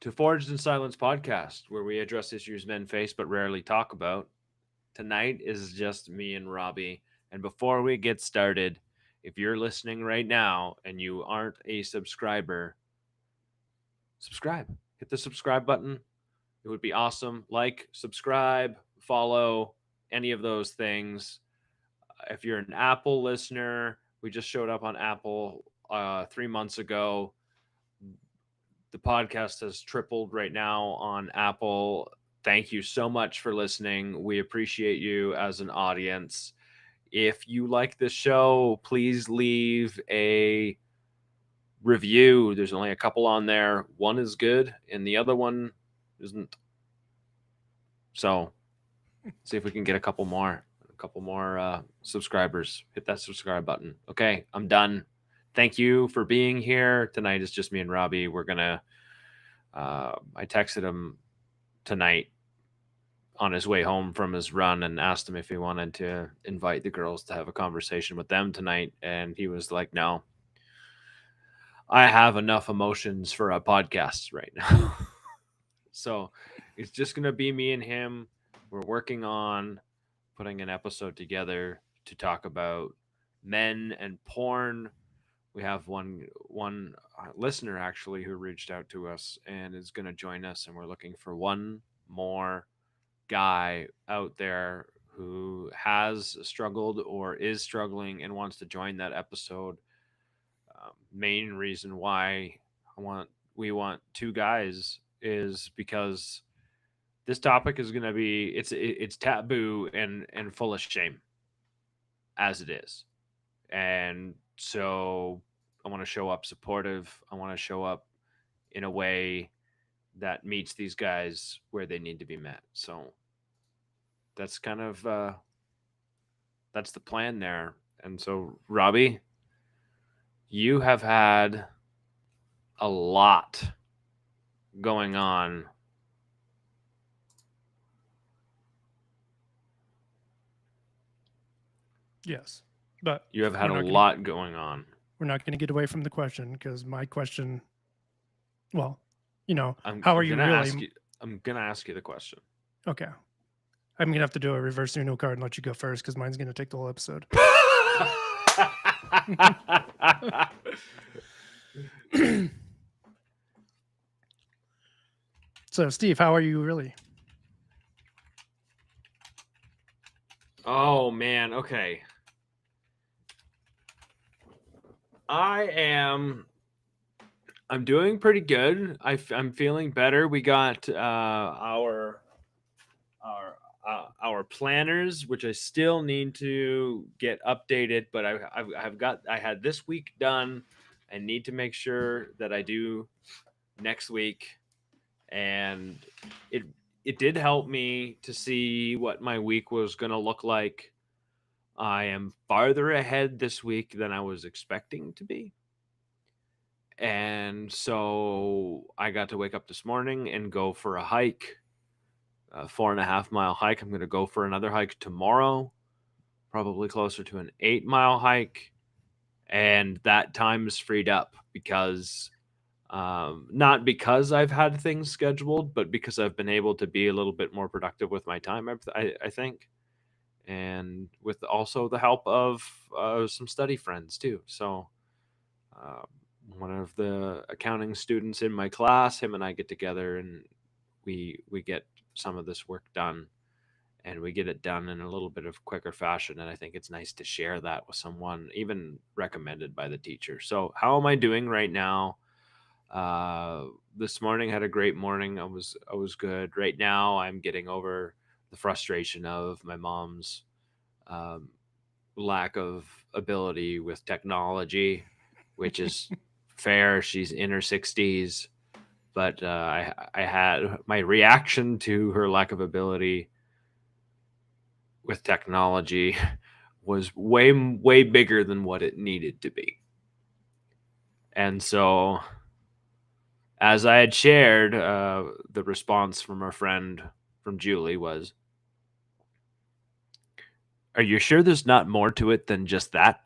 to Forged in Silence podcast, where we address issues men face but rarely talk about. Tonight is just me and Robbie. And before we get started, if you're listening right now and you aren't a subscriber, subscribe. Hit the subscribe button. It would be awesome. Like, subscribe, follow, any of those things. If you're an Apple listener, we just showed up on Apple 3 months ago. The podcast has tripled right now on Apple. Thank you so much for listening. We appreciate you as an audience. If you like the show, please leave a review. There's only a couple on there. One is good, and the other one isn't. So, see if we can get a couple more subscribers. Hit that subscribe button. Okay, I'm done. Thank you for being here. Tonight is just me and Robbie. We're gonna. I texted him tonight on his way home from his run and asked him if he wanted to invite the girls to have a conversation with them tonight, and he was like, "No, I have enough emotions for a podcast right now." So it's just gonna be me and him. We're working on putting an episode together to talk about men and porn. We have one listener actually who reached out to us and is going to join us, and we're looking for one more guy out there who has struggled or is struggling and wants to join that episode. Main reason why we want two guys is because this topic is going to be it's taboo and full of shame as it is. And so I want to show up supportive. I want to show up in a way that meets these guys where they need to be met. So that's kind of that's the plan there. And so Robbie, you have had a lot going on. Yes, but You have had a we're not gonna lot going on. we're not going to get away from the question because my question, well, I'm, how are I'm you gonna really? ask you. I'm gonna ask you the question. Okay, I'm gonna have to do a reverse Uno card and let you go first because mine's gonna take the whole episode. So, Steve, how are you really? Oh man, okay. I'm doing pretty good. I'm feeling better. We got our our planners, which I still need to get updated, but I had this week done. I need to make sure that I do next week, and it it did help me to see what my week was going to look like. I am farther ahead this week than I was expecting to be. And so I got to wake up this morning and go for a hike, a 4.5 mile hike. I'm going to go for another hike tomorrow, probably closer to an 8 mile hike. And that time is freed up because, not because I've had things scheduled, but because I've been able to be a little bit more productive with my time, I think. And with also the help of some study friends too. So, uh, one of the accounting students in my class, him and I get together and we get some of this work done, and we get it done in a little bit of quicker fashion. And I think it's nice to share that with someone, even recommended by the teacher. So, how am I doing right now? This morning had a great morning. I was good. Right now, I'm getting over the frustration of my mom's um, lack of ability with technology, which is fair. She's in her 60s, but I had my reaction to her lack of ability with technology was way bigger than what it needed to be. And so, as I had shared, the response from our friend from Julie was, "Are you sure there's not more to it than just that?"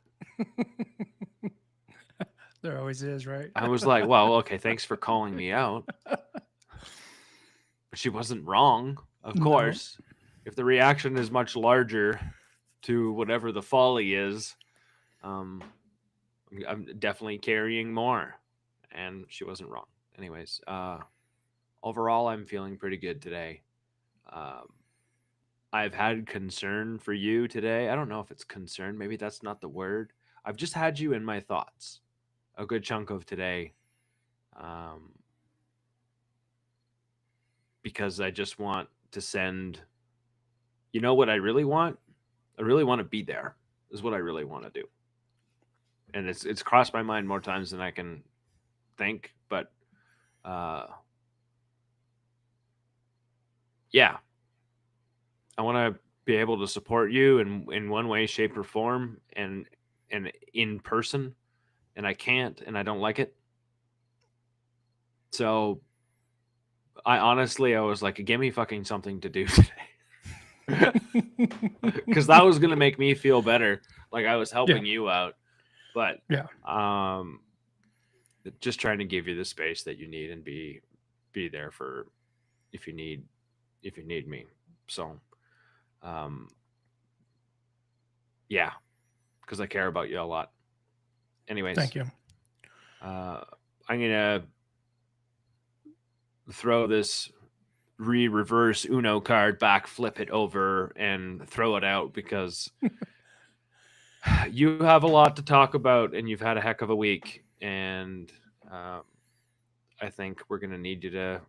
There always is, right? I was like, "Well, okay, thanks for calling me out." she wasn't wrong, of No. course. If the reaction is much larger to whatever the folly is, I'm definitely carrying more, and she wasn't wrong. Anyways, overall, I'm feeling pretty good today. Um, I've had concern for you today. I don't know if it's concern. Maybe that's not the word. I've just had you in my thoughts a good chunk of today, um, because I just want to send. You know what I really want? I really want to be there. Is what I really want to do, and it's crossed my mind more times than I can think. But uh, yeah, I want to be able to support you in one way, shape, or form, and in person, and I can't, and I don't like it. So I was like, give me fucking something to do today, because that was gonna make me feel better, like I was helping you out. But Yeah. Just trying to give you the space that you need and be there for if you need me. So yeah, because I care about you a lot. Anyways, Thank you. I'm gonna throw this reverse Uno card back, flip it over, and throw it out because you have a lot to talk about, and you've had a heck of a week, and I think we're gonna need you to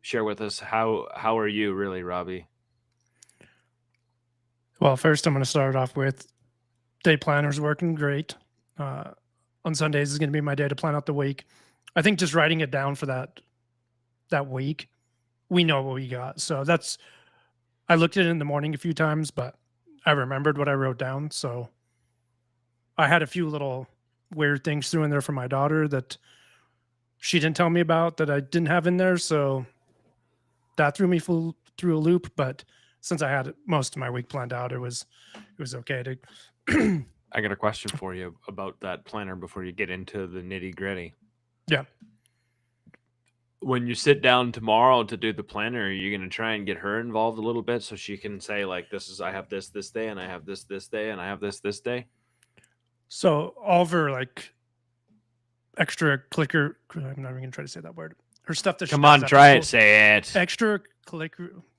share with us how are you really, Robbie? Well, first I'm going to start off with day planner's working great. On Sundays is going to be my day to plan out the week. I think just writing it down for that week, we know what we got. So I looked at it in the morning a few times, but I remembered what I wrote down. So I had a few little weird things through in there for my daughter that she didn't tell me about that I didn't have in there. So that threw me through a loop. But since I had most of my week planned out, it was okay to. I got a question for you about that planner before you get into the nitty gritty. Yeah. When you sit down tomorrow to do the planner, are you going to try and get her involved a little bit so she can say, like, I have this day, and I have this day, and I have this day? So all of her like extra clicker, I'm not even gonna try to say that word. Her stuff that come on, try it, say it. Extra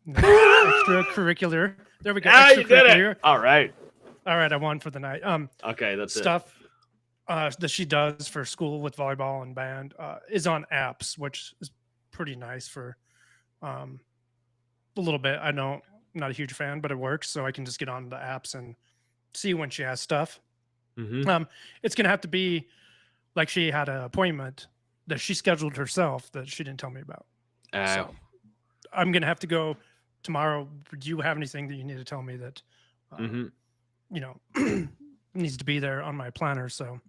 extracurricular. There we go. Ah, you did it. All right, I won for the night. Okay, that's stuff that she does for school with volleyball and band is on apps, which is pretty nice for a little bit. I know I'm not a huge fan, but it works, so I can just get on the apps and see when she has stuff. Mm-hmm. It's gonna have to be like she had an appointment that she scheduled herself that she didn't tell me about. So I'm gonna have to go tomorrow. Do you have anything that you need to tell me that you know needs to be there on my planner? So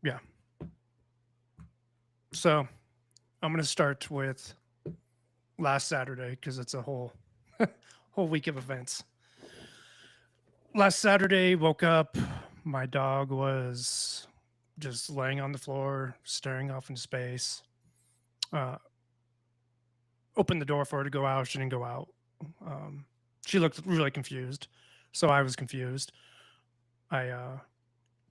yeah. So I'm gonna start with last Saturday because it's a whole week of events. Last Saturday, woke up, my dog was just laying on the floor, staring off into space. Opened the door for her to go out. She didn't go out. She looked really confused. So I was confused. I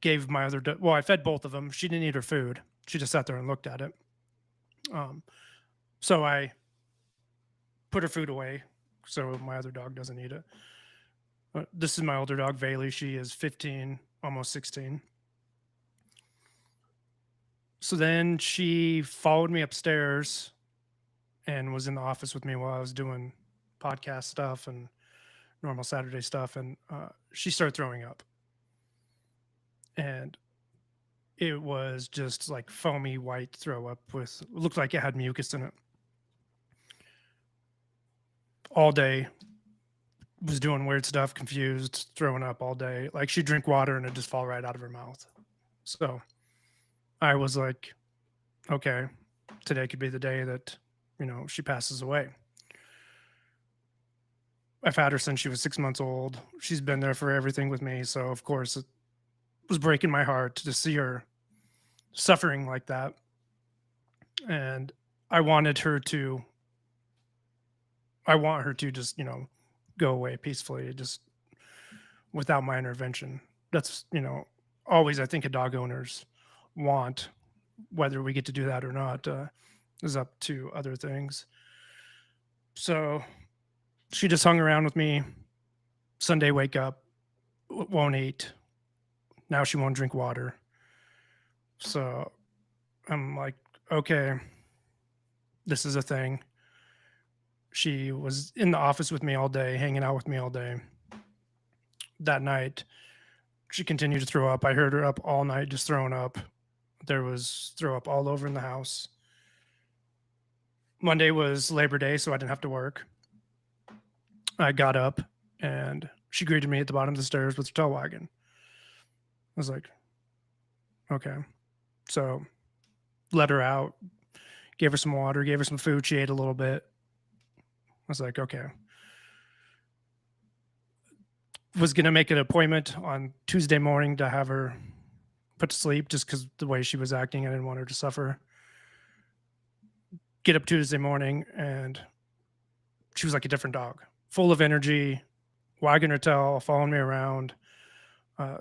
gave my other, I fed both of them. She didn't eat her food. She just sat there and looked at it. So I put her food away so my other dog doesn't eat it. This is my older dog, Bailey. She is 15, almost 16. So then she followed me upstairs and was in the office with me while I was doing podcast stuff and normal Saturday stuff. And she started throwing up. And it was just like foamy white throw up looked like it had mucus in it. All day. Was doing weird stuff, confused, throwing up all day. Like she'd drink water and it'd just fall right out of her mouth. So I was like, okay, today could be the day that, she passes away. I've had her since she was 6 months old. She's been there for everything with me. So of course it was breaking my heart to see her suffering like that. And I wanted her to. I want her to just go away peacefully, just without my intervention. That's always I think a dog owners want. Whether we get to do that or not is up to other things. So she just hung around with me. Sunday, wake up, won't eat. Now she won't drink water. So I'm like, okay, this is a thing. She was in the office with me all day, hanging out with me all day. That night, she continued to throw up. I heard her up all night just throwing up. There was throw up all over in the house. Monday was Labor Day, so I didn't have to work. I got up and she greeted me at the bottom of the stairs with her tail wagging. I was like, okay. So let her out, gave her some water, gave her some food. She ate a little bit. I was like, okay. Was going to make an appointment on Tuesday morning to have her put to sleep just because the way she was acting, I didn't want her to suffer. Get up Tuesday morning and she was like a different dog, full of energy, wagging her tail, following me around,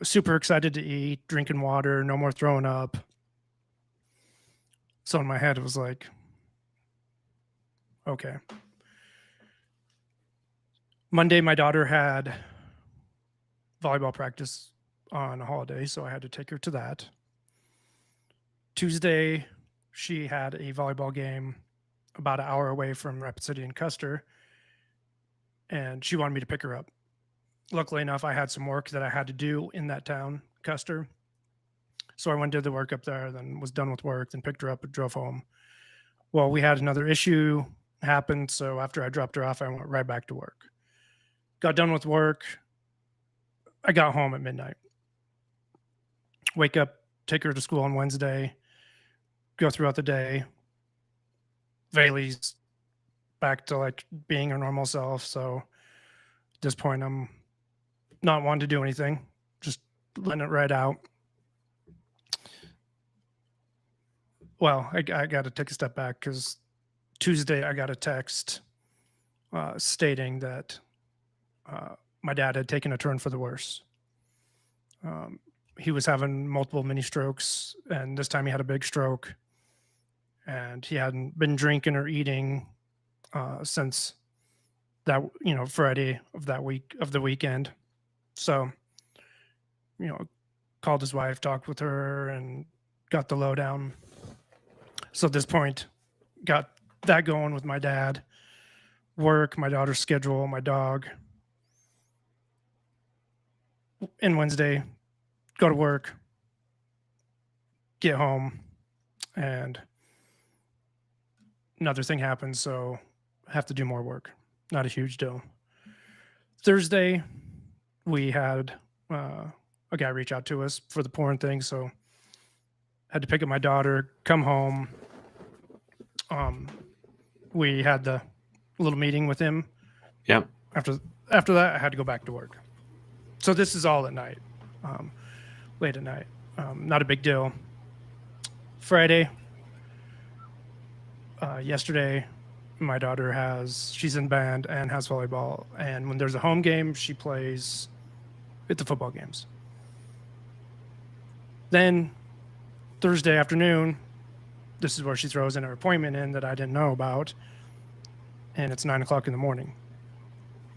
super excited to eat, drinking water, no more throwing up. So in my head, it was like, okay. Monday, my daughter had volleyball practice on a holiday, so I had to take her to that. Tuesday, she had a volleyball game about an hour away from Rapid City and Custer, and she wanted me to pick her up. Luckily enough, I had some work that I had to do in that town, Custer. So I went and did the work up there, then was done with work, then picked her up and drove home. Well, we had another issue happen, so after I dropped her off, I went right back to work. Got done with work. I got home at midnight. Wake up, take her to school on Wednesday, go throughout the day. Bailey's back to like being her normal self. So at this point, I'm not wanting to do anything, just letting it right out. Well, I got to take a step back because Tuesday I got a text stating that my dad had taken a turn for the worse. He was having multiple mini strokes, and this time he had a big stroke. And he hadn't been drinking or eating since that Friday of that week of the weekend. So, called his wife, talked with her, and got the lowdown. So at this point, got that going with my dad, work, my daughter's schedule, my dog. And Wednesday, go to work, get home, and another thing happens, so I have to do more work. Not a huge deal. Thursday, we had a guy reach out to us for the porn thing, so had to pick up my daughter, come home. We had the little meeting with him. Yep. After that, I had to go back to work. So this is all at night, late at night. Not a big deal. Friday, yesterday, my daughter she's in band and has volleyball. And when there's a home game, she plays at the football games. Then Thursday afternoon, this is where she throws in her appointment in that I didn't know about. And it's 9:00 in the morning.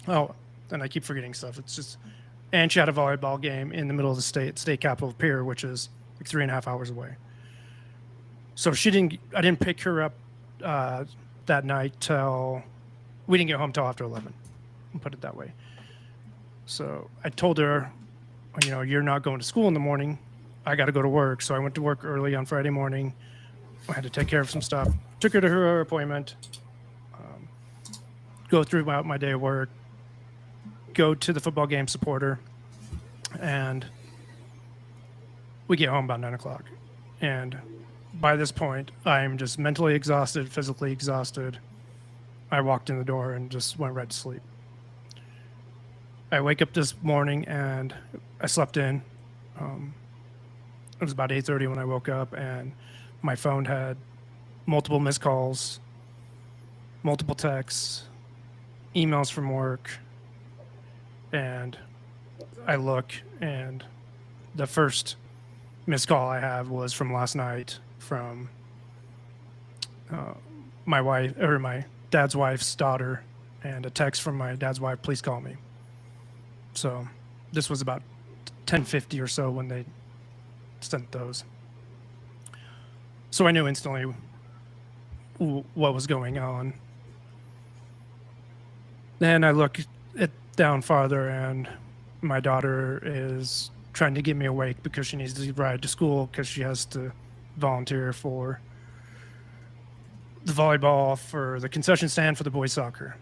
Oh, and I keep forgetting stuff. It's just, and she had a volleyball game in the middle of the state capital of Pierre, which is like 3.5 hours away. So I didn't pick her up that night we didn't get home till after 11, I'll put it that way. So I told her, you're not going to school in the morning. I got to go to work. So I went to work early on Friday morning. I had to take care of some stuff. Took her to her appointment, go throughout my day of work, go to the football game, support her, and we get home about 9:00. And by this point, I'm just mentally exhausted, physically exhausted. I walked in the door and just went right to sleep. I wake up this morning and I slept in. It was about 8:30 when I woke up, and my phone had multiple missed calls multiple texts, emails from work, and I look, and the first missed call I have was from last night from my wife, or my dad's wife's daughter, and a text from my dad's wife, please call me. So this was about 10:50 or so when they sent those. So I knew instantly what was going on. Then I look down farther, and my daughter is trying to get me awake because she needs to ride to school because she has to volunteer for the volleyball, for the concession stand, for the boys soccer.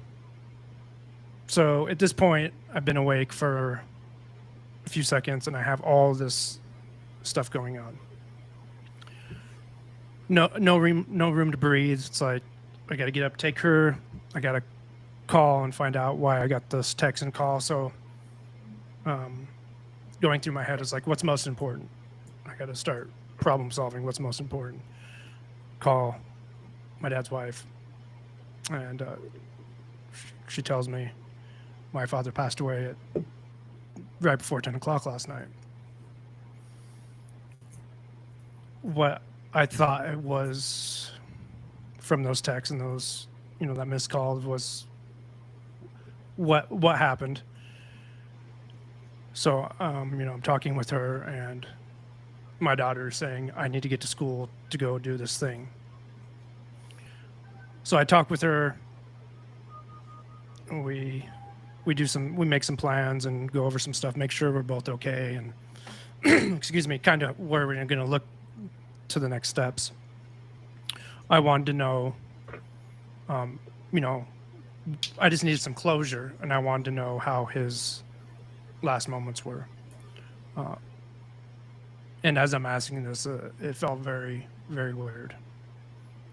So at this point, I've been awake for a few seconds, and I have all this stuff going on. No room to breathe. It's like I got to get up, take her. I got to call and find out why I got this text and call. So going through my head is like, what's most important? I got to start problem solving. What's most important? Call my dad's wife, and she tells me my father passed away right before 10 o'clock last night. What I thought it was from those texts and those, that missed call was what happened. So, I'm talking with her, and my daughter is saying, I need to get to school to go do this thing. So I talk with her. We make some plans and go over some stuff, make sure we're both okay, and excuse me, kind of where we're going to look to the next steps. I wanted to know, I just needed some closure, and I wanted to know how his last moments were. And as I'm asking this, it felt very, very weird,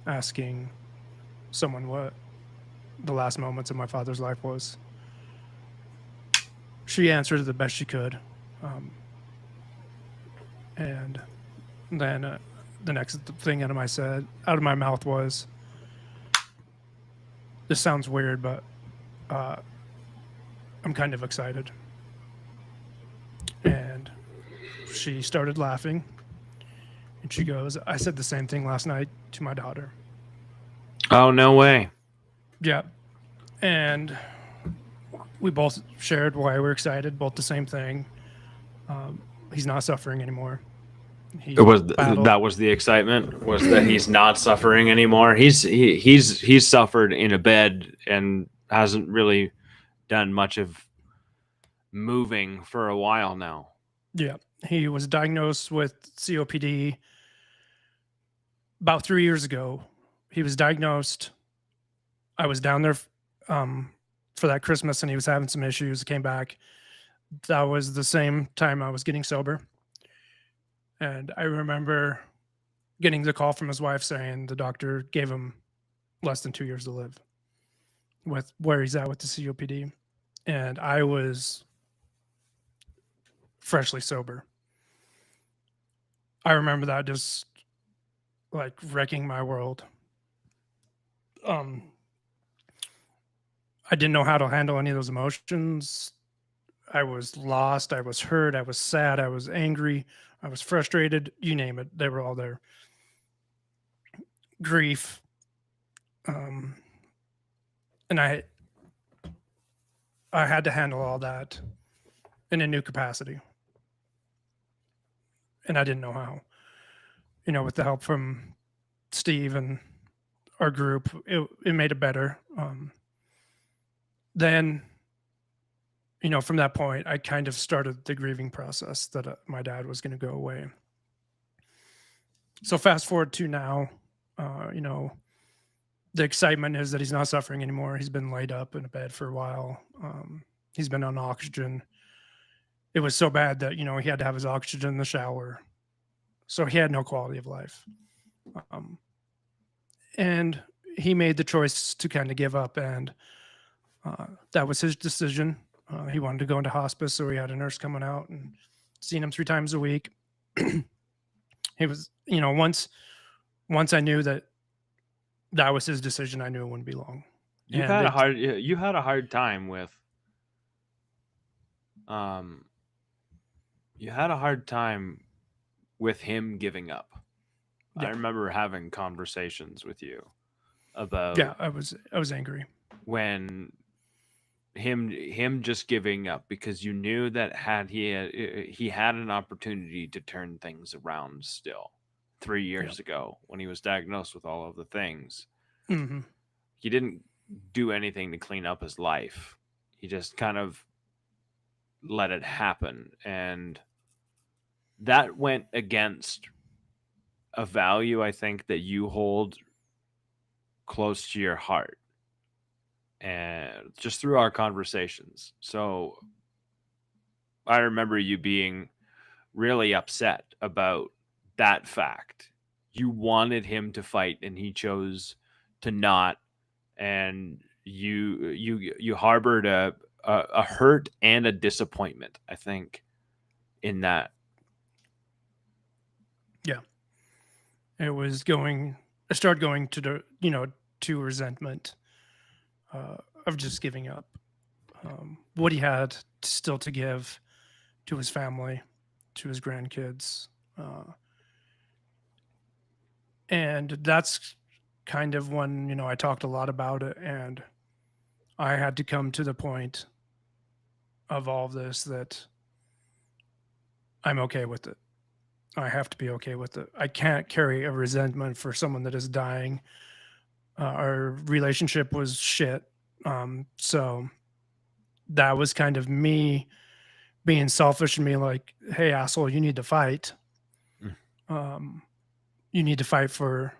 asking someone what the last moments of my father's life was. She answered the best she could. And then the next thing out of my mouth was, this sounds weird, but I'm kind of excited. And she started laughing, and she goes, I said the same thing last night to my daughter. Oh, no way. Yeah. And we both shared why we're excited, both the same thing. He's not suffering anymore. That was the excitement, was that he's not suffering anymore. He's suffered in a bed and hasn't really done much of moving for a while now. Yeah. He was diagnosed with COPD about 3 years ago. He was diagnosed. I was down there for that Christmas, and he was having some issues. Came back. That was the same time I was getting sober. And I remember getting the call from his wife saying the doctor gave him less than 2 years to live with where he's at with the COPD. And I was freshly sober. I remember that just like wrecking my world. I didn't know how to handle any of those emotions. I was lost. I was hurt. I was sad. I was angry. I was frustrated. You name it. They were all there. Grief. And I had to handle all that in a new capacity. And I didn't know how. With the help from Steve and our group, it made it better. Then, from that point, I kind of started the grieving process that my dad was going to go away. So fast forward to now, the excitement is that he's not suffering anymore. He's been laid up in a bed for a while. He's been on oxygen. It was so bad that, he had to have his oxygen in the shower. So he had no quality of life. And he made the choice to kind of give up, and that was his decision. He wanted to go into hospice, so he had a nurse coming out and seeing him 3 times a week. He was, once I knew that was his decision, I knew it wouldn't be long. And it, you had a hard time with um you had a hard time with him giving up. I yeah, remember having conversations with you about yeah, I was angry. when him just giving up because you knew that he had an opportunity to turn things around still 3 Yeah. years ago when he was diagnosed with all of the things. Hmm. He didn't do anything to clean up his life. He just kind of let it happen, and that went against a value I think that you hold close to your heart and just through our conversations. So I remember you being really upset about that fact. You wanted him to fight and he chose to not, and you harbored a hurt and a disappointment, I think, in that. Yeah. It was going, I started going to the, to resentment uh, of just giving up what he had still to give to his family, to his grandkids. Uh, and that's kind of when, I talked a lot about it. And I had to come to the point of all of this that I'm okay with it. I have to be okay with it. I can't carry a resentment for someone that is dying. Our relationship was shit. So that was kind of me being selfish and being like, hey, asshole, you need to fight. Mm. Um, you need to fight for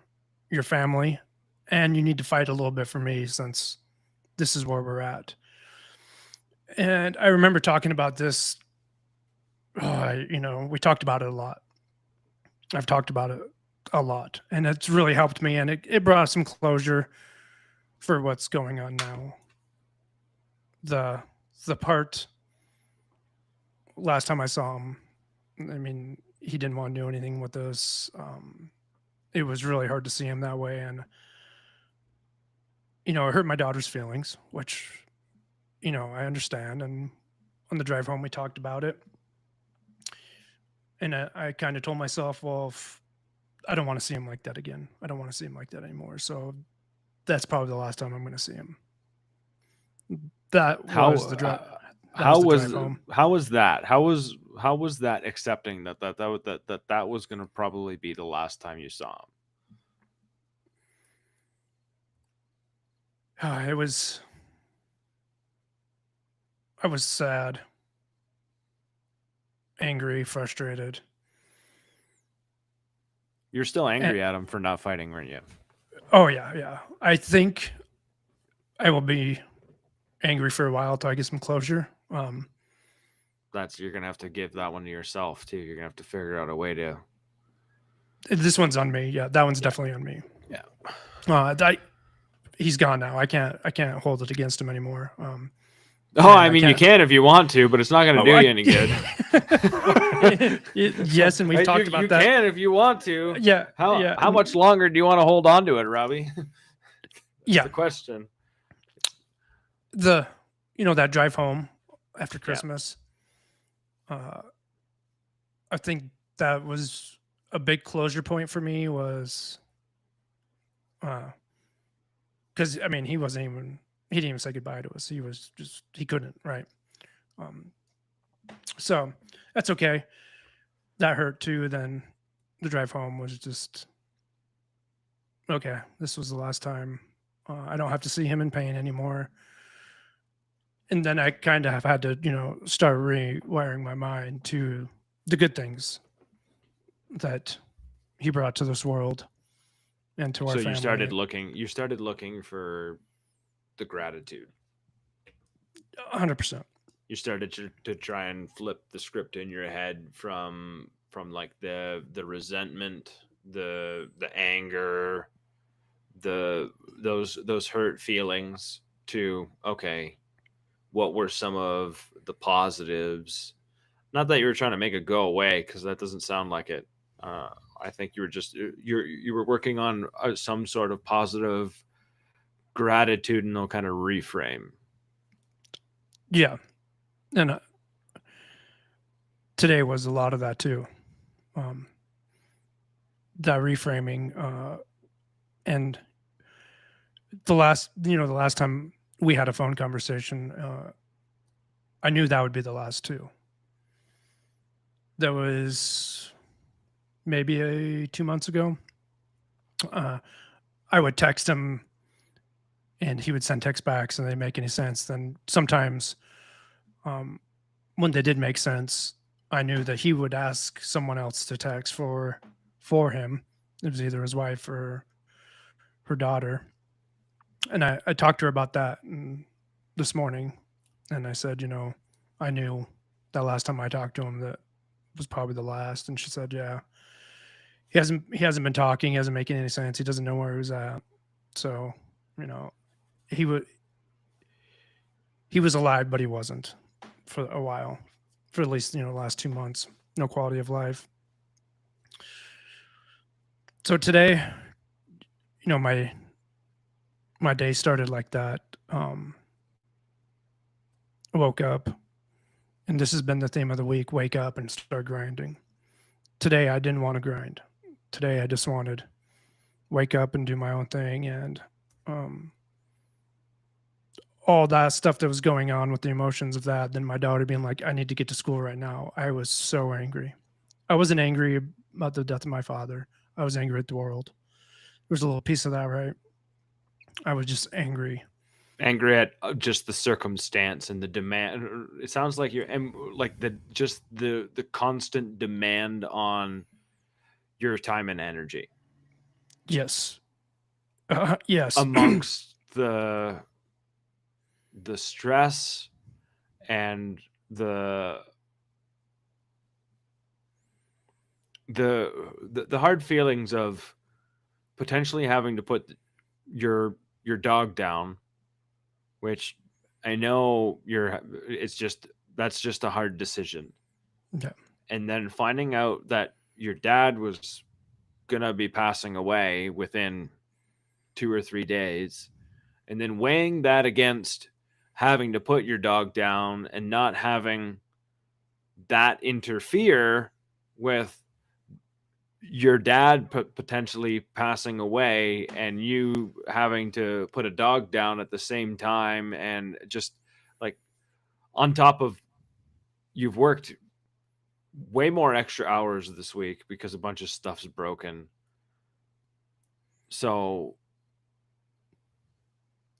your family and you need to fight a little bit for me since this is where we're at. And I remember talking about this. We talked about it a lot. I've talked about it a lot and it's really helped me and it brought some closure for what's going on now. The the part last time I saw him, I mean, he didn't want to do anything with us. It was really hard to see him that way, and it hurt my daughter's feelings, which I understand. And on the drive home, we talked about it, and I kind of told myself, well, if I don't want to see him like that again. I don't want to see him like that anymore. So that's probably the last time I'm going to see him. That How was the drive. That was the drive home. how was that? How was that accepting that was going to probably be the last time you saw him? It was. I was sad, angry, frustrated. You're still And, angry at him for not fighting, weren't you? oh yeah, yeah. I think I will be angry for a while till I get some closure. That's You're gonna have to give that one to yourself too. You're gonna have to figure out a way to. This one's on me. Yeah, that one's Yeah. definitely on me. Yeah. He's gone now. I can't hold it against him anymore. I mean, you can if you want to, but it's not going to do you any good. Yes, and we've talked about that. You can if you want to. Yeah. How much longer do you want to hold on to it, Robbie? Yeah. The question. That drive home after Christmas. I think that was a big closure point for me was because I mean he didn't even say goodbye to us. He couldn't, right? So that's okay. That hurt too. Then the drive home was just okay. This was the last time. I don't have to see him in pain anymore. And then I kind of have had to, start rewiring my mind to the good things that he brought to this world and to our family. You started looking for the gratitude. 100%. You started to try and flip the script in your head from like the resentment, the anger, those hurt feelings to, okay, what were some of the positives? Not that you were trying to make it go away, because that doesn't sound like it. I think you were just you were working on some sort of positive gratitudinal kind of reframe. Yeah. And today was a lot of that too. That reframing, and the last time we had a phone conversation, I knew that would be the last too. That was maybe 2 months ago. I would text him and he would send text backs and they make any sense. Then sometimes, when they did make sense, I knew that he would ask someone else to text for him. It was either his wife or her daughter. And I talked to her about that this morning, and I said, I knew that last time I talked to him that was probably the last. And she said, yeah, he hasn't been talking, he hasn't making any sense. He doesn't know where he was at. So, he was alive, but he wasn't for a while, for at least, the last 2 months. No quality of life. So today, my day started like that. I woke up, and this has been the theme of the week: wake up and start grinding. Today, I didn't want to grind. Today, I just wanted wake up and do my own thing, and all that stuff that was going on with the emotions of that. Then my daughter being like, I need to get to school right now. I was so angry. I wasn't angry about the death of my father. I was angry at the world. There's a little piece of that, right? I was just angry. Angry at just the circumstance and the demand. It sounds like you're like the constant demand on your time and energy. Yes. Yes. Amongst the stress and the hard feelings of potentially having to put your dog down, which I know that's just a hard decision. Yeah. And then finding out that your dad was gonna be passing away within 2 or 3 days, and then weighing that against having to put your dog down and not having that interfere with your dad potentially passing away and you having to put a dog down at the same time, and just like on top of you've worked way more extra hours this week because a bunch of stuff's broken. So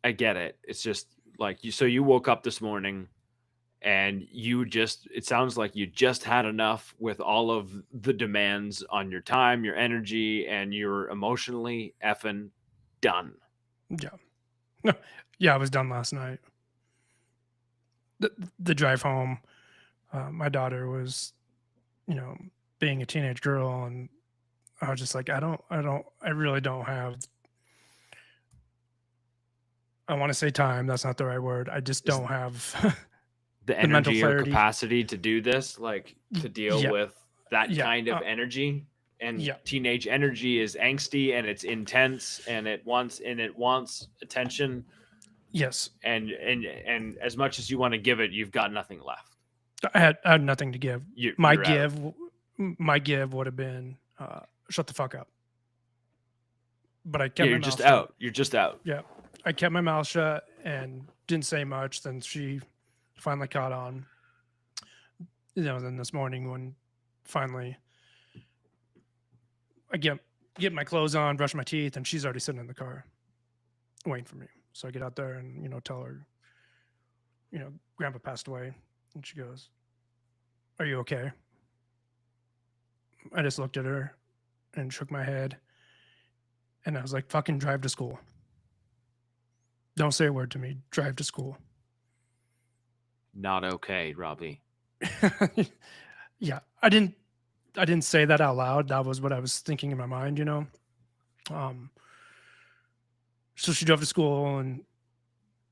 I get it. It's just like you woke up this morning and it sounds like you just had enough with all of the demands on your time, your energy, and you're emotionally effing done. Yeah. Yeah, I was done last night. The drive home, my daughter was, being a teenage girl, and I was just like, I really don't have, I want to say time. That's not the right word. I just don't have the energy or capacity to do this, like to deal with that kind of energy. And teenage energy is angsty and it's intense and it wants attention. Yes. And as much as you want to give it, you've got nothing left. I had nothing to give. My give would have been shut the fuck up. But I kept my mouth shut. You're just out. Yeah. I kept my mouth shut and didn't say much. Then she finally caught on. Then this morning when finally I get my clothes on, brush my teeth, and she's already sitting in the car waiting for me. So I get out there and, tell her, Grandpa passed away. And she goes, are you okay? I just looked at her and shook my head. And I was like, fucking drive to school. Don't say a word to me. Drive to school. Not okay, Robbie. Yeah. I didn't say that out loud. That was what I was thinking in my mind, So she drove to school and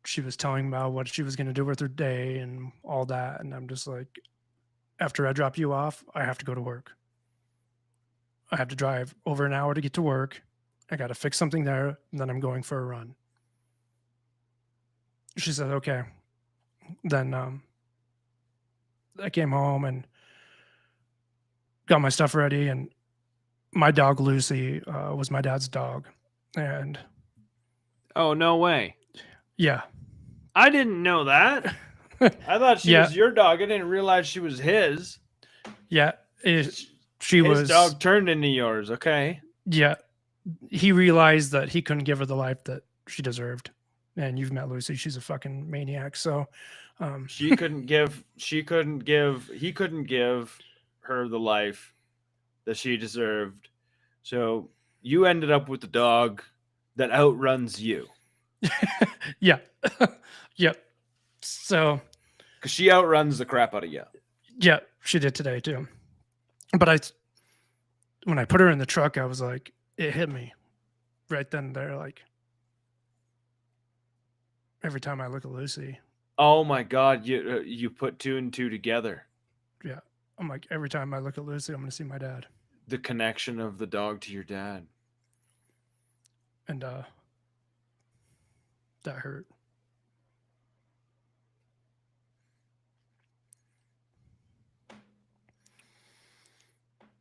she was telling me about what she was going to do with her day and all that. And I'm just like, after I drop you off, I have to go to work. I have to drive over an hour to get to work. I got to fix something there, and then I'm going for a run. She said, okay. Then I came home and got my stuff ready, and my dog Lucy was my dad's dog. And Oh, no way. yeah. I didn't know that. I thought she Yeah. was your dog. I didn't realize she was his. Yeah. She His was. dog turned into yours. Okay. Yeah. He realized that he couldn't give her the life that she deserved. And you've met Lucy. She's a fucking maniac. So he couldn't give her the life that she deserved. So you ended up with the dog that outruns you. Yeah. Yep. So because she outruns the crap out of you. Yeah, she did today too. But when I put her in the truck, I was like, it hit me right then and there. Like every time I look at Lucy. Oh my God, you put 2 and 2 together. Yeah, I'm like, every time I look at Lucy, I'm going to see my dad. The connection of the dog to your dad. And that hurt.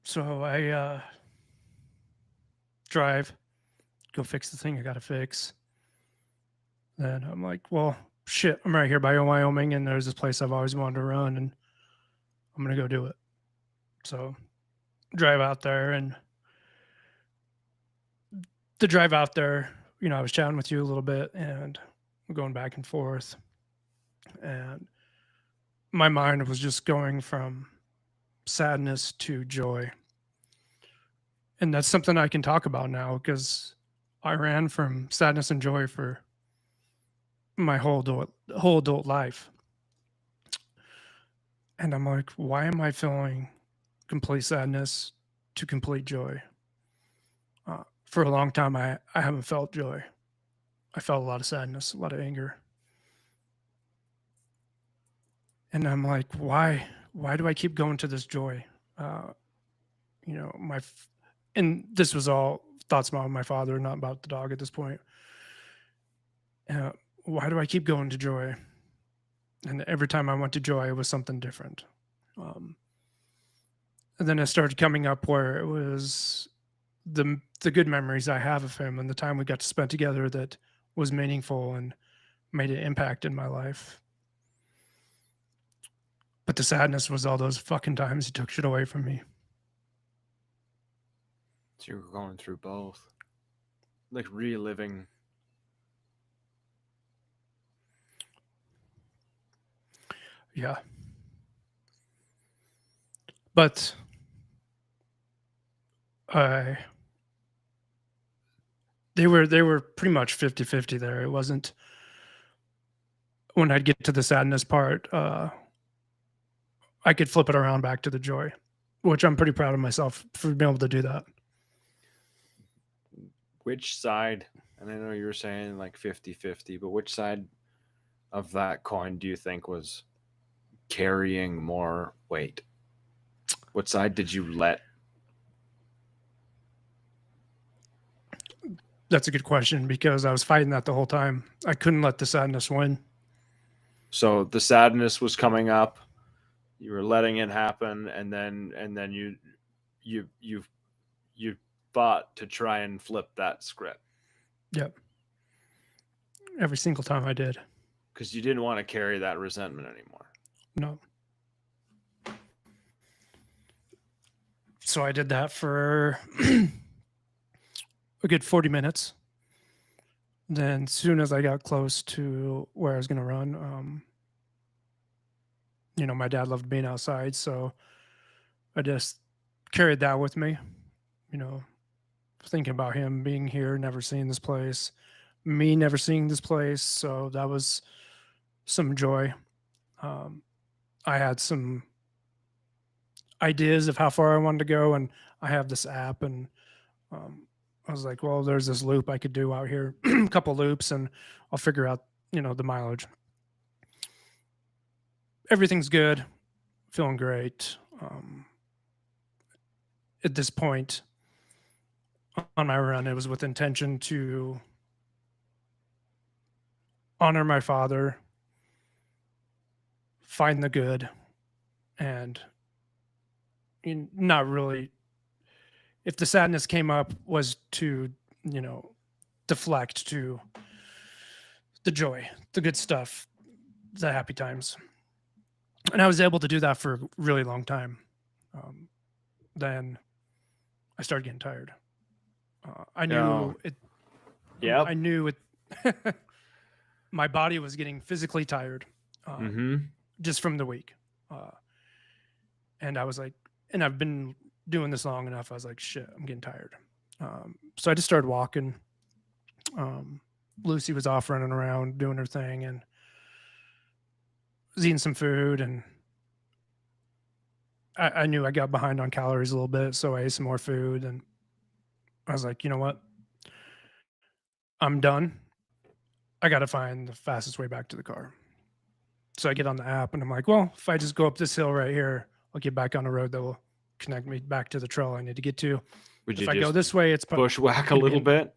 So I drive, go fix the thing I got to fix. Then I'm like, well, shit, I'm right here by Wyoming, and there's this place I've always wanted to run, and I'm going to go do it. So drive out there, and the drive out there, you know, I was chatting with you a little bit and going back and forth. And my mind was just going from sadness to joy. And that's something I can talk about now because I ran from sadness and joy for my whole adult life. And I'm like, why am I feeling complete sadness to complete joy? For a long time, I haven't felt joy. I felt a lot of sadness, a lot of anger. And I'm like, why do I keep going to this joy? You know, and this was all thoughts about my father, not about the dog at this point. Why do I keep going to joy? And every time I went to joy, it was something different. And then it started coming up where it was the good memories I have of him and the time we got to spend together that was meaningful and made an impact in my life. But the sadness was all those fucking times he took shit away from me. So you were going through both. Like reliving. Yeah. But they were pretty much 50-50 there. It wasn't when I'd get to the sadness part, I could flip it around back to the joy, which I'm pretty proud of myself for being able to do that. Which side, and I know you were saying like 50-50, but which side of that coin do you think was carrying more weight? What side did you let? That's a good question because I was fighting that the whole time. I couldn't let the sadness win. So the sadness was coming up, you were letting it happen, and then you fought to try and flip that script. Yep. Every single time I did. Because you didn't want to carry that resentment anymore. No. So I did that for a good 40 minutes. Then as soon as I got close to where I was going to run, you know, my dad loved being outside. So I just carried that with me, you know, thinking about him being here, never seeing this place, me never seeing this place. So that was some joy. I had some ideas of how far I wanted to go, and I have this app, and I was like, well, there's this loop I could do out here, a couple loops, and I'll figure out, you know, the mileage. Everything's good, feeling great. At this point on my run, it was with intention to honor my father, find the good, and not really. If the sadness came up, was to, you know, deflect to the joy, the good stuff, the happy times. And I was able to do that for a really long time. Um, then I started getting tired. I knew it. Yep. I knew it. My body was getting physically tired, just from the week. And I was like, and I've been doing this long enough. I was like, shit, I'm getting tired. So I just started walking. Lucy was off running around doing her thing, and was eating some food, and I knew I got behind on calories a little bit, so I ate some more food, and I was like, you know what? I'm done. I got to find the fastest way back to the car. So I get on the app, and I'm like, well, if I just go up this hill right here, I'll get back on the road that will connect me back to the trail I need to get to. Would If you I go just this way, it's bushwhack a gonna be little bit?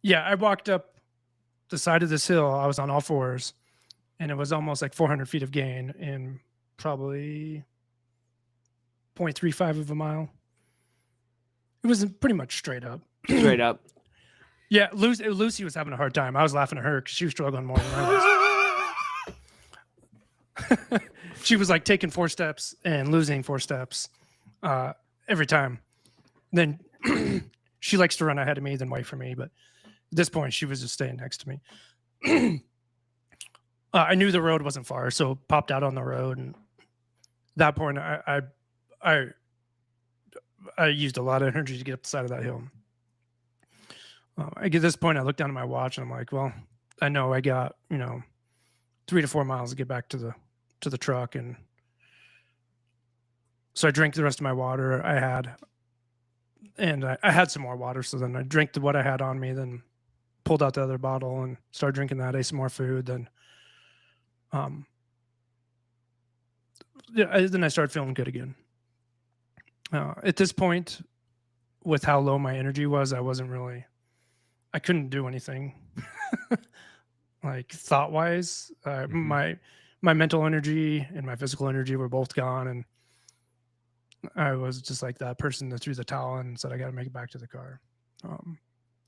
Yeah, I walked up the side of this hill. I was on all fours, and it was almost like 400 feet of gain in probably 0.35 of a mile. It was pretty much straight up. Straight up. Yeah, Lucy was having a hard time. I was laughing at her because she was struggling more than I was. She was like taking 4 steps and losing 4 steps every time. Then she likes to run ahead of me, then wait for me. But at this point, she was just staying next to me. I knew the road wasn't far, so popped out on the road. And at that point, I used a lot of energy to get up the side of that hill. At this point, I looked down at my watch, and I'm like, well, I know I got 3 to 4 miles to get back to the truck. And so I drank the rest of my water I had, and I had some more water. So then I drank what I had on me, then pulled out the other bottle and started drinking that. Ate some more food. Then I started feeling good again. At this point, with how low my energy was, I couldn't do anything like thought wise. My mental energy and my physical energy were both gone, and I was just like that person that threw the towel in and said, I got to make it back to the car.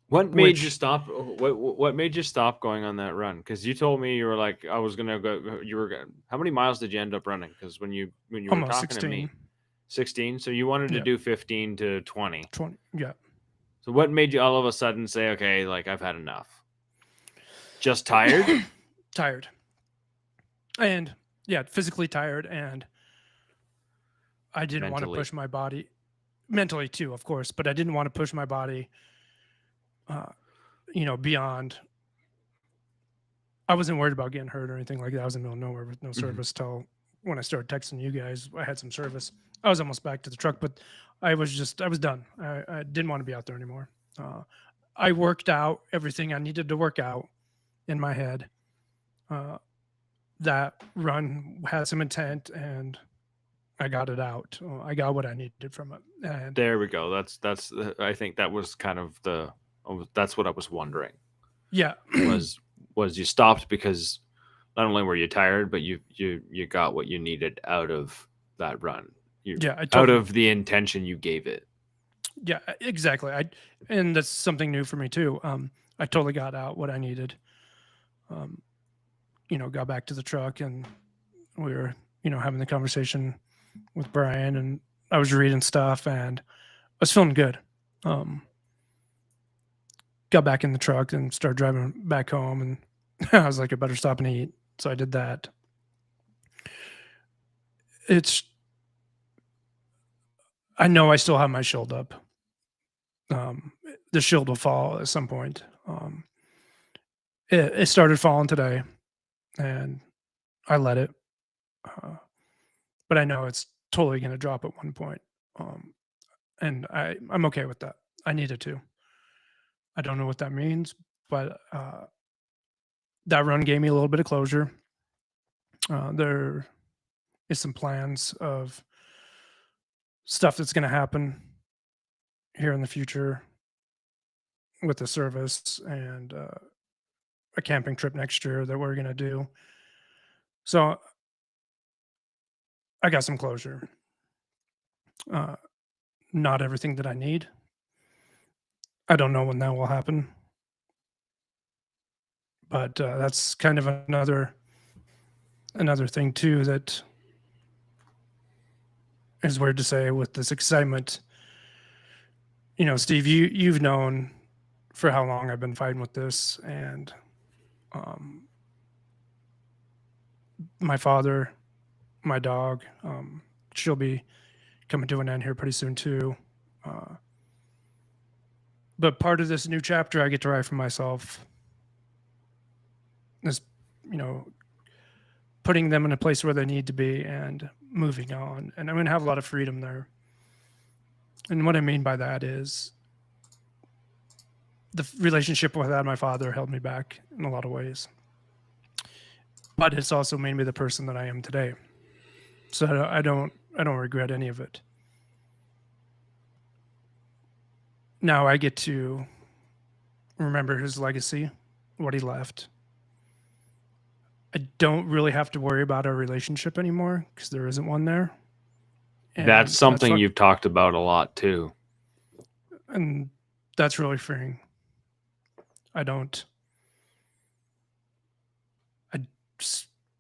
What made you stop? What made you stop going on that run? Because you told me you were like, I was gonna go. How many miles did you end up running? Because when you were talking 16. to me, 16. So you wanted to do 15 to 20. 20. Yeah. So what made you all of a sudden say, okay, like I've had enough? Just tired? Tired. And yeah, physically tired, and I didn't want to push my body mentally too, of course, but I didn't want to push my body beyond. I wasn't worried about getting hurt or anything like that. I was in the middle of nowhere with no service till when I started texting you guys. I had some service. I was almost back to the truck, but I was done. I didn't want to be out there anymore. I worked out everything I needed to work out in my head. That run had some intent, and I got it out. I got what I needed from it. And there we go. That's. I think that was kind of that's what I was wondering. Yeah. was you stopped because not only were you tired, but you got what you needed out of that run. Out of the intention you gave it. Yeah, exactly. And that's something new for me too. I totally got out what I needed. Got back to the truck, and we were, having the conversation with Brian, and I was reading stuff, and I was feeling good. Got back in the truck and started driving back home, and I was like, I better stop and eat. So I did that. I know I still have my shield up. The shield will fall at some point. It started falling today, and I let it. But I know it's totally going to drop at one point. And I'm okay with that. I needed to. I don't know what that means, but that run gave me a little bit of closure. There is some plans of stuff that's going to happen here in the future with the service, and a camping trip next year that we're gonna do. So I got some closure. Uh, Not everything that I need. I don't know when that will happen, but that's kind of another thing too that is weird to say with this excitement. You know, Steve, you've known for how long I've been fighting with this, and um, my father, my dog, she'll be coming to an end here pretty soon too. Uh, but part of this new chapter I get to write for myself is, you know, putting them in a place where they need to be and moving on. And I'm going to have a lot of freedom there. And what I mean by that is the relationship with my father held me back in a lot of ways, but it's also made me the person that I am today. So I don't regret any of it. Now I get to remember his legacy, what he left. I don't really have to worry about our relationship anymore because there isn't one there. And that's something you've talked about a lot too. And that's really freeing.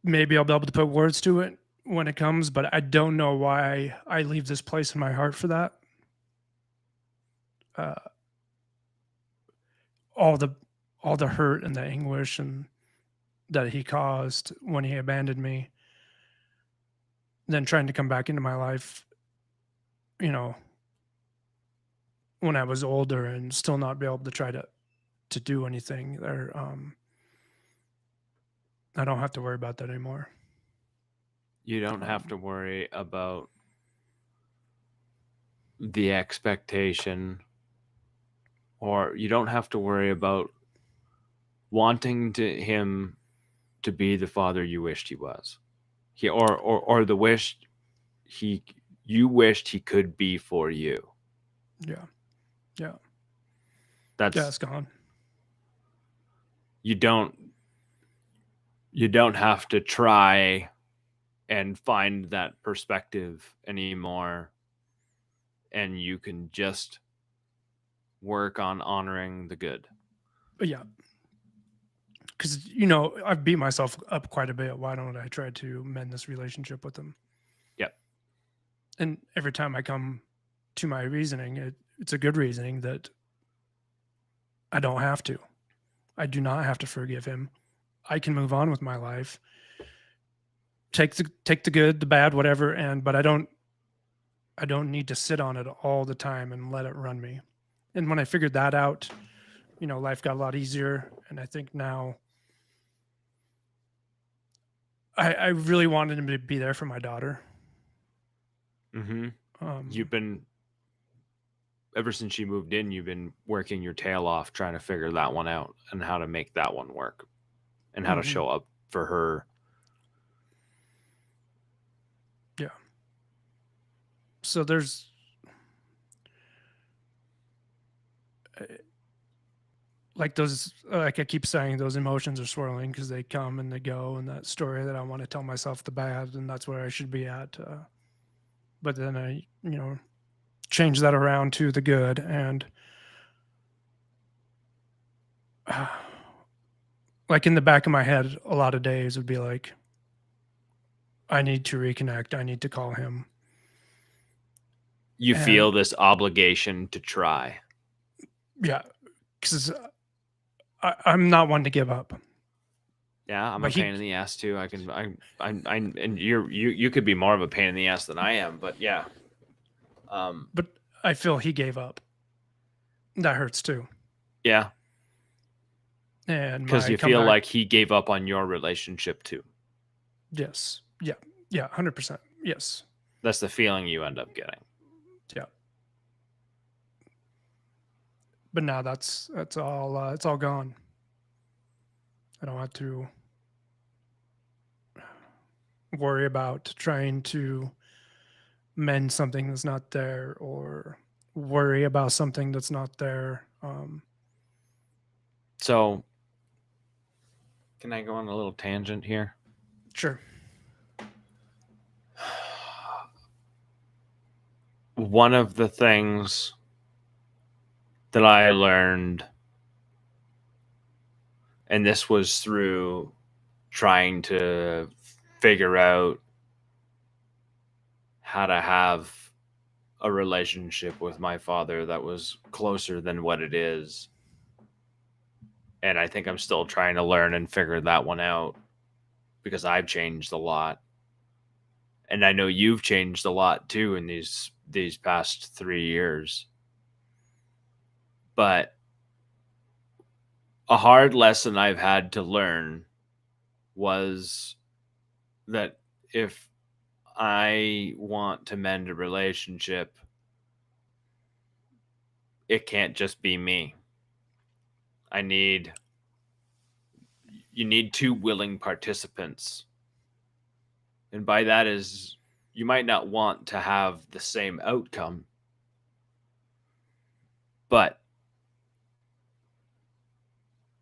Maybe I'll be able to put words to it when it comes, but I don't know why I leave this place in my heart for that. All the hurt and the anguish and that he caused when he abandoned me, then trying to come back into my life, you know, when I was older and still not be able to try to do anything there. I don't have to worry about that anymore. You don't have to worry about the expectation, or you don't have to worry about wanting him to be the father you wished he was. Or the wish you wished he could be for you. Yeah. That's it's gone. You don't have to try and find that perspective anymore, and you can just work on honoring the good. But yeah, because, you know, I've beat myself up quite a bit. Why don't I try to mend this relationship with him? Yep. And every time I come to my reasoning, it's a good reasoning that I don't have to. I do not have to forgive him. I can move on with my life. Take the good, the bad, whatever, but I don't need to sit on it all the time and let it run me. And when I figured that out, you know, life got a lot easier. And I think now I really wanted him to be there for my daughter. Mm-hmm. You've been, ever since you moved in, you've been working your tail off trying to figure that one out and how to make that one work and how to show up for her. Yeah. So there's like those, like I keep saying, those emotions are swirling because they come and they go, and that story that I want to tell myself the bad, and that's where I should be at. But then I, you know, change that around to the good, and like in the back of my head, a lot of days would be like, I need to reconnect. I need to call him. You feel this obligation to try. Yeah, because I'm not one to give up. Yeah, I'm a pain in the ass too. And you could be more of a pain in the ass than I am, but yeah. But I feel he gave up. That hurts too. Yeah. And because you feel like he gave up on your relationship too. Yes. Yeah. 100%. Yes. That's the feeling you end up getting. Yeah. But now that's all. It's all gone. I don't have to worry about trying to mend something that's not there, or worry about something that's not there. So Can I go on a little tangent here? Sure. One of the things that I learned, and this was through trying to figure out how to have a relationship with my father that was closer than what it is. And I think I'm still trying to learn and figure that one out because I've changed a lot. And I know you've changed a lot too in these past 3 years. But a hard lesson I've had to learn was that if I want to mend a relationship, it can't just be me. You need 2 willing participants. And by that is you might not want to have the same outcome, but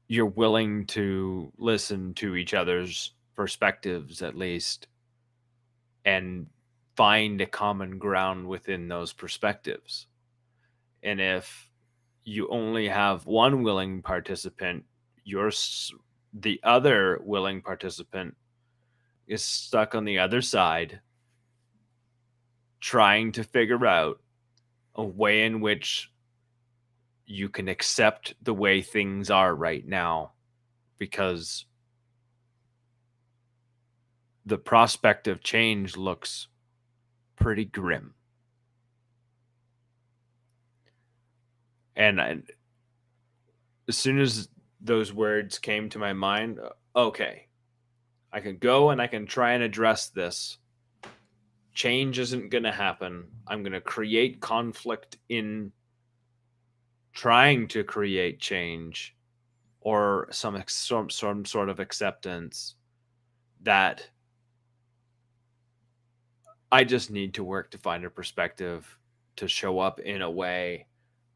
you're willing to listen to each other's perspectives at least and find a common ground within those perspectives. And if you only have one willing participant, the other willing participant is stuck on the other side trying to figure out a way in which you can accept the way things are right now, because the prospect of change looks pretty grim. And as soon as those words came to my mind, okay, I can go and I can try and address this. Change isn't going to happen. I'm going to create conflict in trying to create change or some sort of acceptance that I just need to work to find a perspective to show up in a way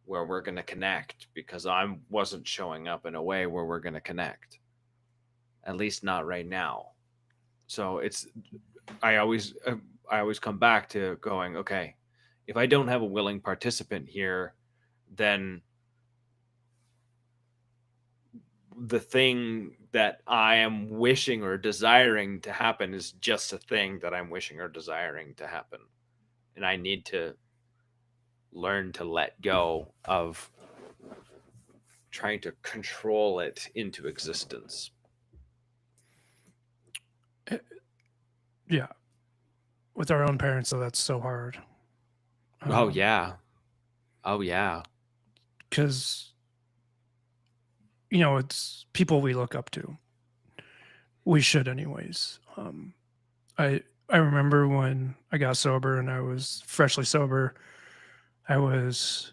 where we're going to connect, because I wasn't showing up in a way where we're going to connect, at least not right now. So I always come back to going, okay, if I don't have a willing participant here, then the thing that I am wishing or desiring to happen is just a thing that I'm wishing or desiring to happen. And I need to learn to let go of trying to control it into existence. Yeah. With our own parents, though, that's so hard. Oh, yeah. Oh, yeah. Because, it's people we look up to. We should, anyways. I remember when I got sober and I was freshly sober. I was,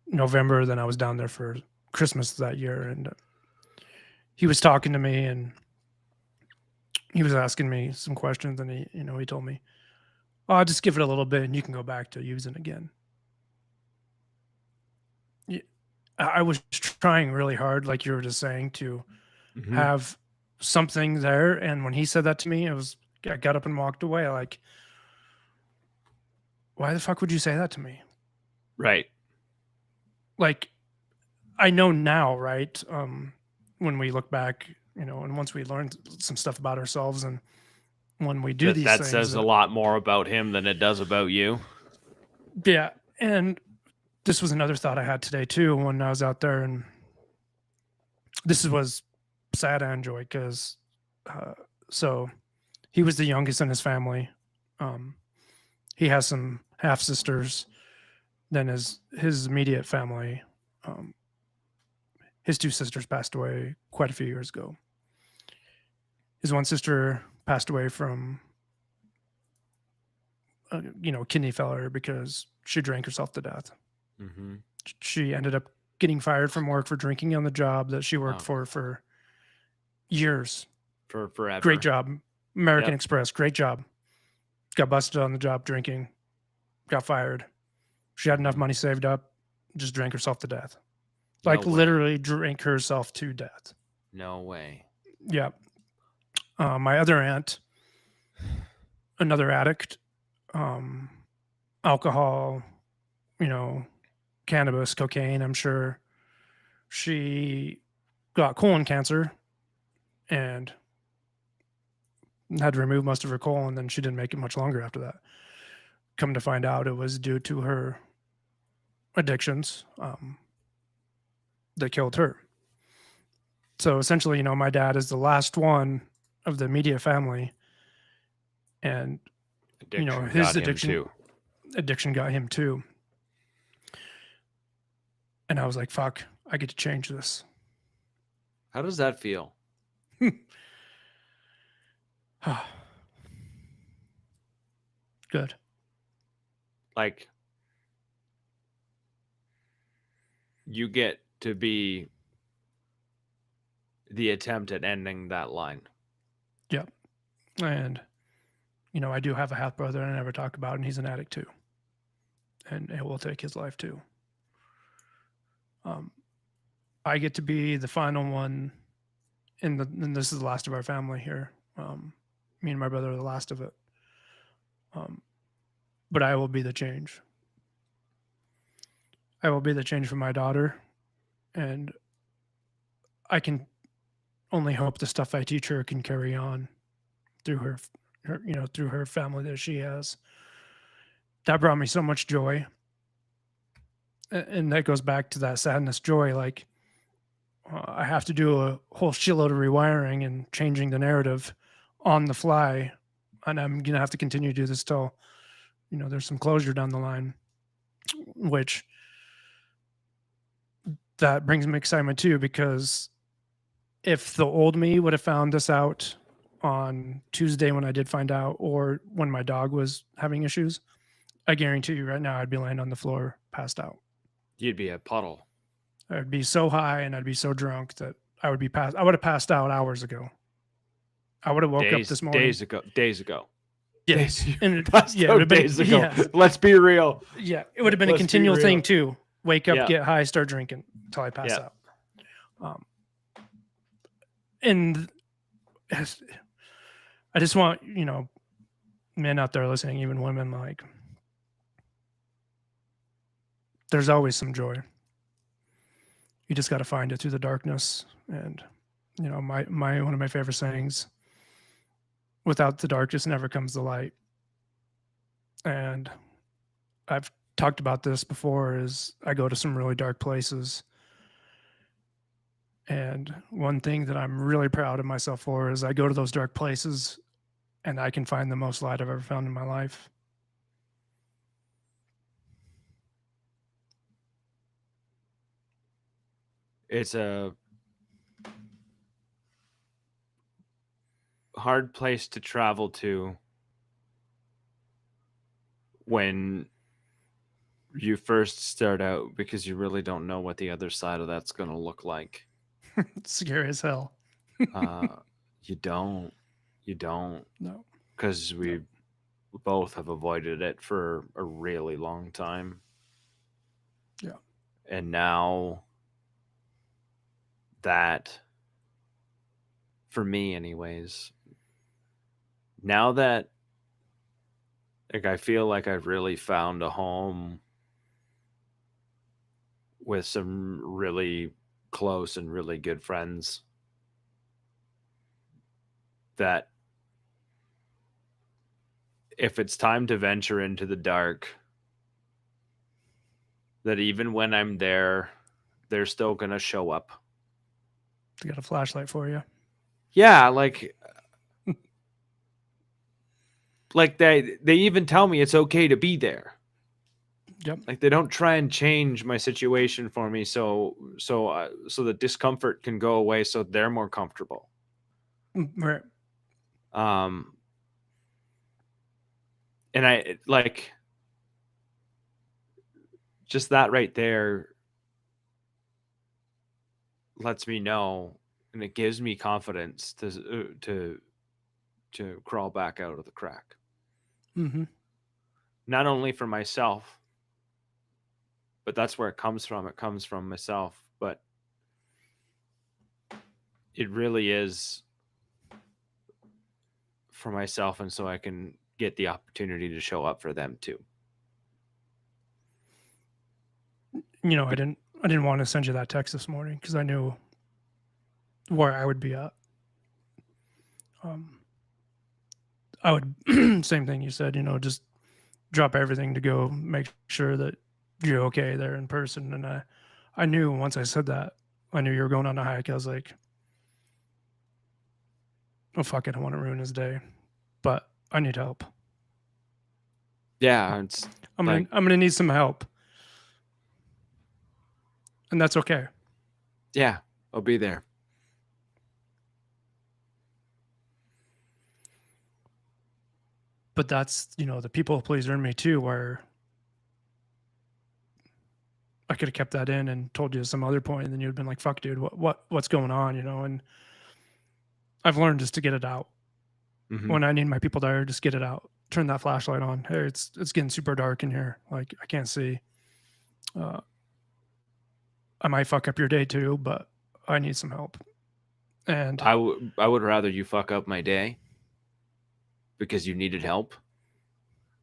November. Then I was down there for Christmas that year, and he was talking to me and he was asking me some questions, and he told me, "Oh, I'll just give it a little bit, and you can go back to using again." I was trying really hard, like you were just saying, to have something there. And when he said that to me, I got up and walked away. Like, why the fuck would you say that to me? Right. Like, I know now, right? When we look back, and once we learned some stuff about ourselves, and when we do these that things, says a lot more about him than it does about you. Yeah. And this was another thought I had today too when I was out there, and this was sad and joy because so he was the youngest in his family. He has some half sisters. Then his immediate family, his 2 sisters passed away quite a few years ago. His one sister passed away from kidney failure because she drank herself to death. Mm-hmm. She ended up getting fired from work for drinking on the job that she worked for years. For forever. Great job. American Express, great job. Got busted on the job drinking, got fired. She had enough money saved up, just drank herself to death. Like literally drank herself to death. No way. Yeah. My other aunt, another addict, um, alcohol, you know, cannabis, cocaine, I'm sure. She got colon cancer and had to remove most of her colon, and she didn't make it much longer after that. Come to find out, it was due to her addictions that killed her. So essentially, my dad is the last one of the immediate family, and Addiction his got him too. addiction got him too. And I was like, fuck, I get to change this. How does that feel? Good. Like, you get to be the attempt at ending that line. Yep. And I do have a half brother I never talk about, and he's an addict too. And it will take his life too. I get to be the final one and this is the last of our family here. Me and my brother are the last of it. But I will be the change. I will be the change for my daughter, and I can only hope the stuff I teach her can carry on through her through her family that she has. That brought me so much joy, and that goes back to that sadness, joy. Like I have to do a whole shitload of rewiring and changing the narrative on the fly, and I'm gonna have to continue to do this till there's some closure down the line, which that brings me excitement too, because if the old me would have found this out on Tuesday when I did find out, or when my dog was having issues, I guarantee you right now I'd be laying on the floor passed out. You'd be a puddle. I'd be so high and I'd be so drunk that I would have passed out hours ago. I would have woke up this morning. Days ago. Yes. And days ago. Yeah. Let's be real. Yeah. It would have been a continual thing too. Wake up, get high, start drinking until I pass out. And I just want, men out there listening, even women, like, there's always some joy. You just got to find it through the darkness. And, my one of my favorite sayings, without the darkness never comes the light. And I've talked about this before, is I go to some really dark places. And one thing that I'm really proud of myself for is I go to those dark places and I can find the most light I've ever found in my life. It's a hard place to travel to when you first start out, because you really don't know what the other side of that's going to look like. It's scary as hell. You don't. No. Because we both have avoided it for a really long time. Yeah. And now that, for me anyways, now that, like, I feel like I've really found a home with some really close and really good friends, that if it's time to venture into the dark, that even when I'm there, they're still going to show up. They got a flashlight for you. Yeah, like they even tell me it's okay to be there. Yep. Like, they don't try and change my situation for me so the discomfort can go away so they're more comfortable. Right. And I, like, just that right there lets me know, and it gives me confidence to crawl back out of the crack. Mm-hmm. Not only for myself, but that's where it comes from. It comes from myself. But it really is for myself, and so I can get the opportunity to show up for them too. You know, I didn't want to send you that text this morning because I knew where I would be at. I would same thing you said, you know, just drop everything to go make sure that you're okay there in person. And I knew once I said that, I knew you were going on a hike. I was like, oh fuck it, I want to ruin his day, but I need help. Yeah, it's I'm like, gonna need some help, and that's okay. yeah, I'll be there. But that's, you know, the people pleaser in me too, where I could have kept that in and told you at some other point, and then you'd been like, fuck dude, what's going on, you know? And I've learned just to get it out. When I need my people there, just get it out. Turn that flashlight on. Hey, it's getting super dark in here. Like I can't see. I might fuck up your day too, but I need some help. And I would rather you fuck up my day because you needed help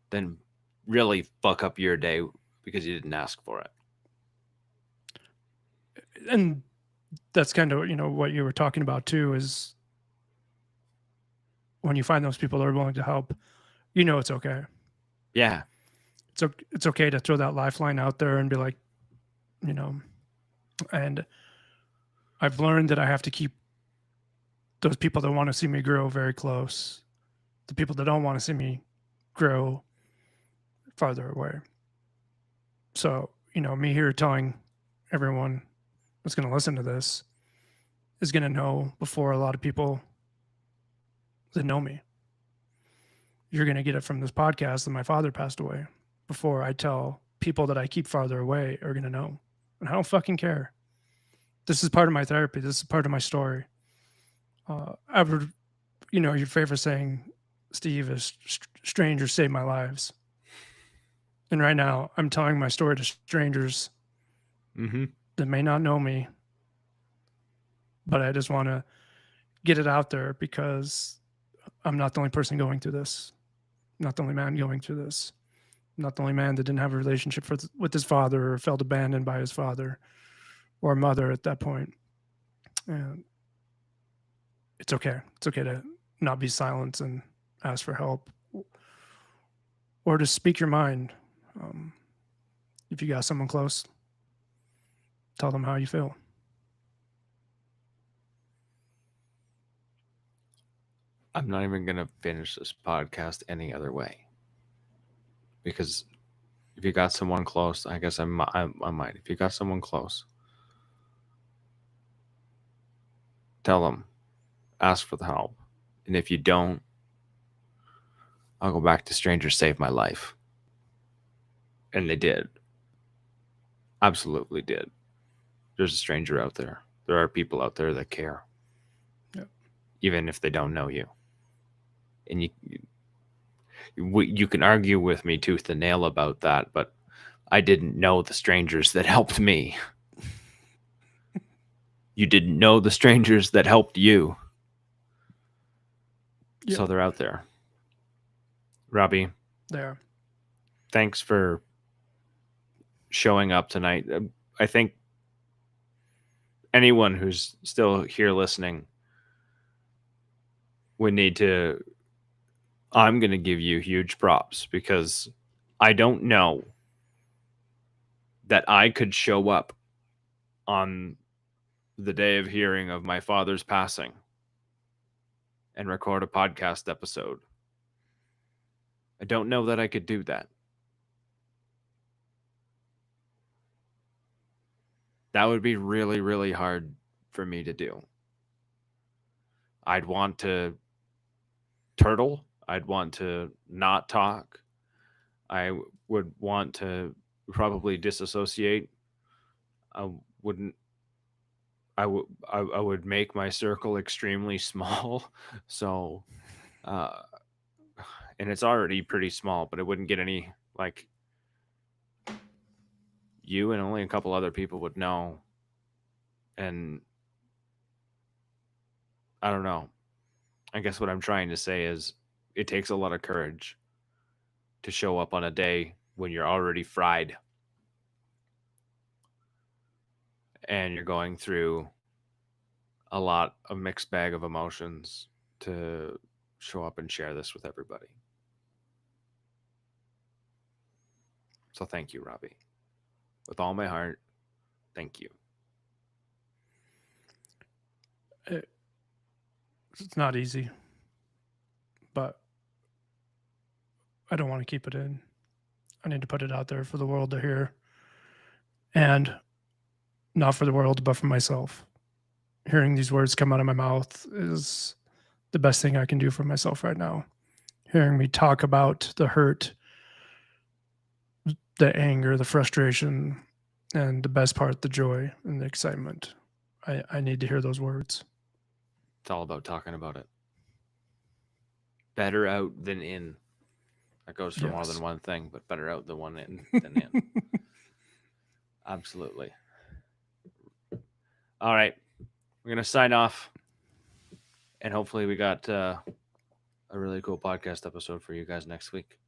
than really fuck up your day because you didn't ask for it. And that's kind of, you know, what you were talking about too, is when you find those people that are willing to help, you know, it's okay. Yeah. It's okay to throw that lifeline out there and be like, you know, and I've learned that I have to keep those people that want to see me grow very close. The people that don't want to see me grow farther away. So, you know, me here telling everyone that's going to listen to this is going to know before a lot of people that know me. You're going to get it from this podcast that my father passed away before I tell people that I keep farther away are going to know. And I don't fucking care. This is part of my therapy. This is part of my story. I would, you know, your favorite saying, Steve, is strangers save my lives. And right now I'm telling my story to strangers that may not know me, but I just want to get it out there because I'm not the only person going through this. I'm not the only man going through this. I'm not the only man that didn't have a relationship with his father or felt abandoned by his father or mother at that point. And it's okay. It's okay to not be silent and ask for help or to speak your mind. If you got someone close, tell them how you feel. I'm not even going to finish this podcast any other way. Because if you got someone close, I guess I might. If you got someone close, tell them, ask for the help. And if you don't, I'll go back to strangers save my life. And they did. Absolutely did. There's a stranger out there. There are people out there that care. Yep. Even if they don't know you. And you can argue with me tooth and nail about that, but I didn't know the strangers that helped me. You didn't know the strangers that helped you. Yep. So they're out there. Robbie. There. Thanks for showing up tonight. I think anyone who's still here listening would need to... I'm going to give you huge props because I don't know that I could show up on the day of hearing of my father's passing and record a podcast episode. I don't know that I could do that. That would be really, really hard for me to do. I'd want to turtle. I'd want to not talk. I would want to probably disassociate. I would make my circle extremely small. So, and it's already pretty small, but it wouldn't get any, like, you and only a couple other people would know. And I don't know. I guess what I'm trying to say is it takes a lot of courage to show up on a day when you're already fried and you're going through a lot of mixed bag of emotions to show up and share this with everybody. So thank you, Robbie. With all my heart, thank you. It's not easy, but I don't want to keep it in. I need to put it out there for the world to hear. And not for the world, but for myself. Hearing these words come out of my mouth is the best thing I can do for myself right now. Hearing me talk about the hurt, the anger, the frustration, and the best part, the joy and the excitement. I need to hear those words. It's all about talking about it. Better out than in. That goes for more Yes. than one thing, but better out than one in than in. Absolutely. All right. We're going to sign off. And hopefully we got a really cool podcast episode for you guys next week.